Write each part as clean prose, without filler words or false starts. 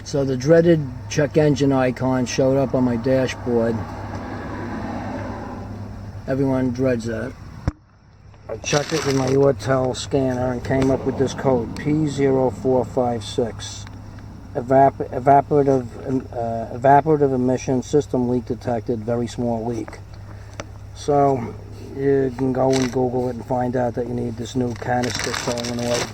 So the dreaded check engine icon showed up on my dashboard. Everyone dreads that. I checked it with my Ortel scanner and came up with this code, P0456. Evaporative emission system leak detected, very small leak. So you can go and Google it and find out that you need this new canister solenoid.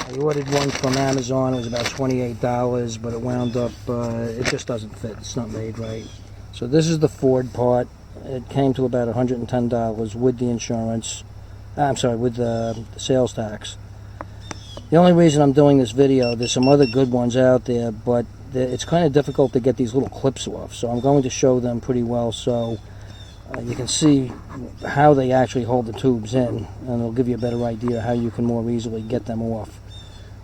I ordered one from Amazon. It was about $28, but it wound up, it just doesn't fit. It's not made right. So this is the Ford part. It came to about $110 with the insurance. I'm sorry, with the sales tax. The only reason I'm doing this video, there's some other good ones out there, but it's kind of difficult to get these little clips off. So I'm going to show them pretty well so you can see how they actually hold the tubes in, and it'll give you a better idea how you can more easily get them off.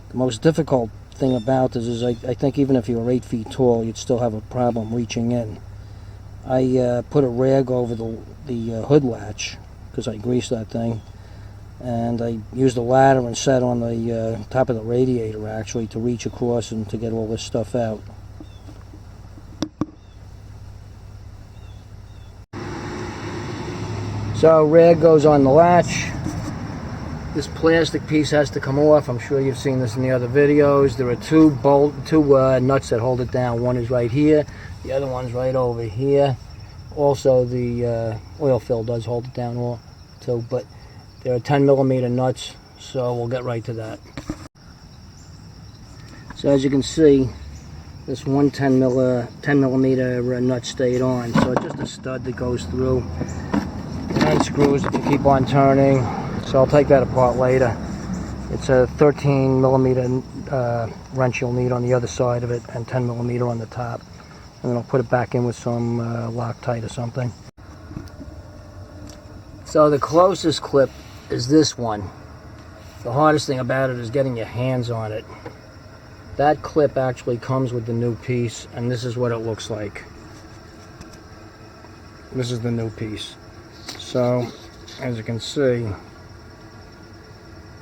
The most difficult thing about this is I think even if you were 8 feet tall, you'd still have a problem reaching in. I put a rag over the hood latch because I greased that thing, and I used a ladder and sat on the top of the radiator actually to reach across and to get all this stuff out. So rag goes on the latch. This plastic piece has to come off. I'm sure you've seen this in the other videos. There are two nuts that hold it down. One is right here. The other one's right over here. Also, the oil fill does hold it down too, but there are 10mm nuts, so we'll get right to that. So as you can see, this one 10mm nut stayed on, so it's just a stud that goes through. It unscrews if you keep on turning, so I'll take that apart later. It's a 13mm wrench you'll need on the other side of it, and 10mm on the top. And then I'll put it back in with some Loctite or something. So the closest clip is this one. The hardest thing about it is getting your hands on it. That clip actually comes with the new piece, and this is what it looks like. This is the new piece. So, as you can see,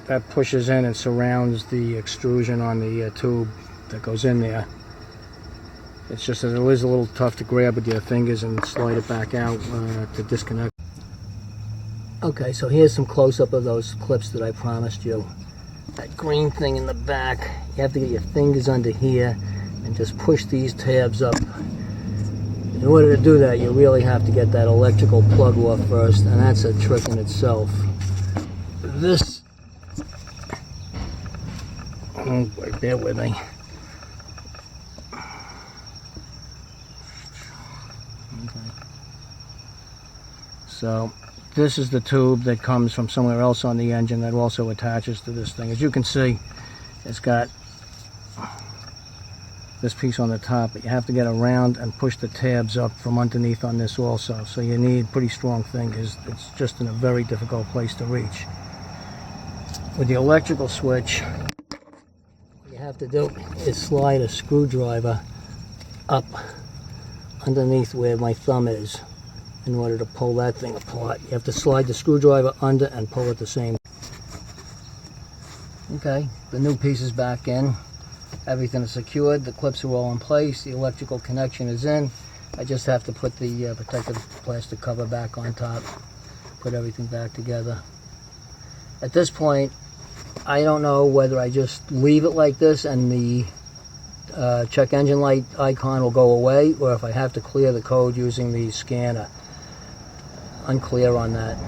that pushes in and surrounds the extrusion on the tube that goes in there. It's just that it is a little tough to grab with your fingers and slide it back out to disconnect. Okay, so here's some close-up of those clips that I promised you. That green thing in the back, you have to get your fingers under here and just push these tabs up. In order to do that, you really have to get that electrical plug off first, and that's a trick in itself. This, oh boy, bear with me. Okay. So this is the tube that comes from somewhere else on the engine that also attaches to this thing. As you can see, it's got this piece on the top, but you have to get around and push the tabs up from underneath on this also. So you need pretty strong fingers. It's just in a very difficult place to reach. With the electrical switch, what you have to do is slide a screwdriver up underneath where my thumb is in order to pull that thing apart. You have to slide the screwdriver under and pull at the same. Okay, the new piece is back in. Everything is secured, the clips are all in place, the electrical connection is in. I just have to put the protective plastic cover back on top, put everything back together. At this point, I don't know whether I just leave it like this and the check engine light icon will go away, or if I have to clear the code using the scanner. Unclear on that.